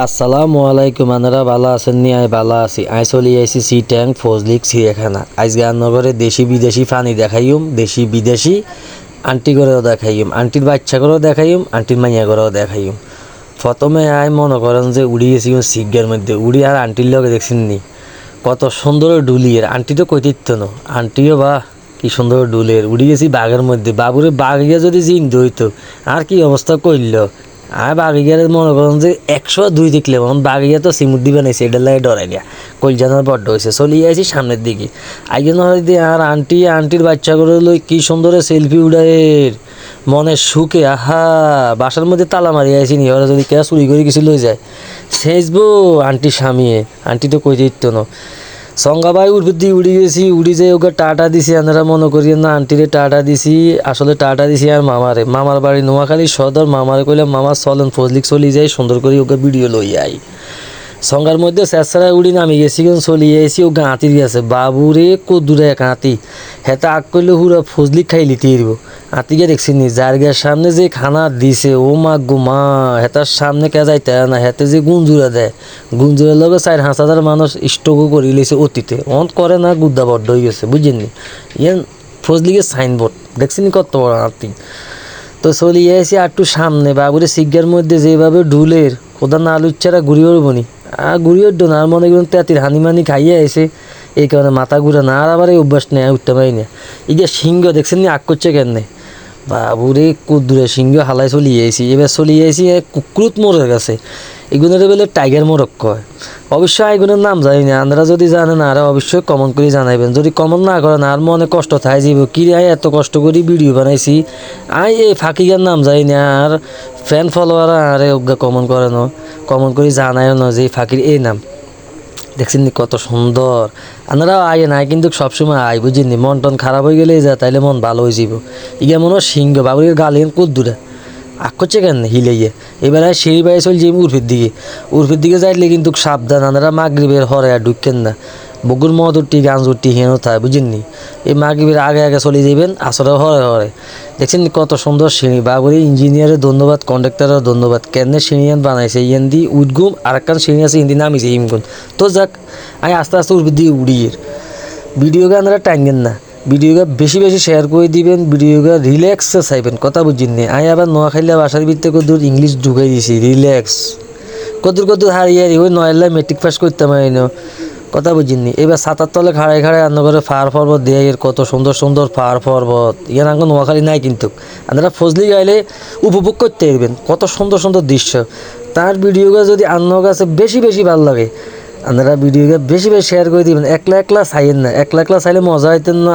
আসসালামু আলাইকুম, আনারা ভালো আছেন নি? আমি ভালো আছি। আই চলি আইসি সি ট্যাঙ্ক ফজলিক চিড়িয়াখানা। আজকে নগরে দেশি বিদেশি প্রাণী দেখাইম, দেশি বিদেশি আন্টি করেও দেখাইম, আন্টির বাচ্চা করেও দেখাইম, আন্টির মাইয়া করেও দেখাইম। প্রথমে আই মনে করেন যে উড়ি গেছি সিগগার মধ্যে উড়ি, আর আন্টির লগে দেখছেন নি কত সুন্দর ডুলিয়ের। আন্টি তো কইতিত্ব না, আন্টিও বা কি সুন্দর ডুলের। উড়ি গেছি বাঘের মধ্যে, বাবুরে বাঘ গিয়া যদি জিন্দু হইতো আর কি অবস্থা করল। আর বাঘিয়ারে মনে করেন যে 102 দেখলে বাঘিয়া তো সিমুর দিবে নাই, সেটার লাগে ডরাই দিয়া কলজানার বড্ড হয়েছে। চলিয়ে আইছি সামনের দিকে আইগে নয় দিয়ে, আর আন্টির বাচ্চা করে লই কি সুন্দর সেলফি উড়ায়ের মনে সুখে। আহা, বাসার মধ্যে তালা মারি আইসি নি, ওরা যদি কে চুরি করে কিছু লই যায় সেচবো আন্টির স্বামীয়ে। আন্টি তো কই দিত না। সঙ্গাবাই উড়ে দিয়ে উড়ি গেছি, উড়ি যেয়ে ওকে টাটা দিছি। আপনারা মনে করিয়েন না আন্টিরে টাটা দিছি, আসলে টাটা দিছি আর মামার বাড়ি নোয়াখালী সদর। মামারে কইলাম মামা চলেন ফজলিক চলি যাই, সুন্দর করে ওকে ভিডিও লই আই। সঙ্গার মধ্যে চেঁচড়ায় উড়ি নামি গেছি, কিন্তু চলিয়ে আইসি ও গাঁতির গেছে। বাবুরে কদ্দুরে এক হাতি, হেতা আগ করলে হুরা ফজলিক খাই লিতে দিব। হাতিকে দেখছি নি জারগার সামনে যে খানা দিছে, ও মা গো মা, হেতার সামনে কে যাইতে না। হেতে যে গুঞ্জুরা দেয়, গুঞ্জুরের লগে 4,5,000 মানুষ স্টকও করে লিছে অতীতে। অন্ত করে না, গুদ্দা বড্ড হয়ে গেছে বুঝছেননি। ইয়ান ফজলিকের সাইনবোর্ড দেখছেন কত বড় হাতি। তো চলিয়ে আইসি আর একটু সামনে, বাবুরে সিগার মধ্যে যেভাবে ঢুলের কোদা না আলুচ্চারা ঘুরিয়ে উঠবনি। আর ঘুরিয়ে উঠতো না, আর মনে করুন তেতির হানিমানি খাইয়ে আইসে, এই কারণে মাথা ঘুরে না। আর আবার এই অভ্যাস নেই, উঠতে পারি না। এই যে সিংহ দেখছেন নি আগ করছে কেন, বাবুরে কুদ্দুরে সিংহ হালাই চলিয়ে আইসি। এবার চলিয়ে আইসি কুকুরুত মোড়ের কাছে, এগুলোর বলে টাইগার মোড়ক কয়। অবশ্যই এগুলোর নাম জানি না, আপনারা যদি জানেন আর অবশ্যই কমেন্ট করে জানাইবেন। যদি কমেন্ট না করেন আর মনে কষ্ট থাই যাব, কি রে এত কষ্ট করে ভিডিও বানাইছি আই এই ফাঁকিগার নাম জানি না। আর ফ্যান ফলোয়ার আরে অজ্ঞা কমেন্ট করে না, কমেন্ট করে জানায়ও না যে ফাঁকির এই নাম। দেখছেন নি কত সুন্দর। আপনারাও আয় নাই কিন্তু সবসময় আয় বুঝিনি, মন টন খারাপ হয়ে গেলেই যা, তাইলে মন ভালো হয়ে যাব। ইগা মনে হয় সিংহ বাবুরের গালেন কদ্দুরা আগ করছে কেন হিলাইয়ে। এবার সিঁড়ি বাইরে চল যাই উর্ফির দিকে যাইলে কিন্তু সাবধান, আপনারা মাগরিবের হরে আর ঢুকেন না। বগুর মদ উঠি গাঞ্জ উঠি হেন থায় বুঝেননি। এই মাগরিবের আগে আগে চলে যাবেন, আসলে হরে হরে। দেখছেন কত সুন্দর সিঁড়ি। বাবুরে ইঞ্জিনিয়ারের ধন্যবাদ, কন্ডাক্টারের ধন্যবাদ। কেন সিঁড়ি বানাইছে ইয়ান দি উঠগুম, আর একখান সিঁড়ি আছে ইন্দি নামিছে হিমগুন। তো যাক, আমি আস্তে আস্তে উর্ফির দিকে উড়িয়ে ভিডিওকে আপনারা টাঙ্গেন না, ভিডিওকে বেশি বেশি শেয়ার করে দিবেন, ভিডিওকে রিল্যাক্সে চাইবেন। কথা বুঝিনি। আমি আবার নোয়াখাইলে বাসার ভিতরে কদূর ইংলিশ ঢুকাই দিছি, রিল্যাক্স কদূর হারিয়ে ওই নয়লা মেট্রিক পাস করতে পারি না। কথা বুঝিনি। এবার সাতার তলে খাড়ায় রান্না করে পাহাড় পর্বত দিয়ে, এর কত সুন্দর সুন্দর পাহাড় পর্বত। ইয়ার আঙ্গ নোয়াখালী নাই কিন্তু, আপনারা ফজলি গাইলে উপভোগ করতে পারবেন কত সুন্দর সুন্দর দৃশ্য। তার ভিডিওকে যদি আন্ন কাছে বেশি বেশি ভালো লাগে, আপনারা ভিডিওকে বেশি বেশি শেয়ার করে দিবেন। একলা একলা চাইয়েন না, একলা একলা চাইলে মজা হইতেন না।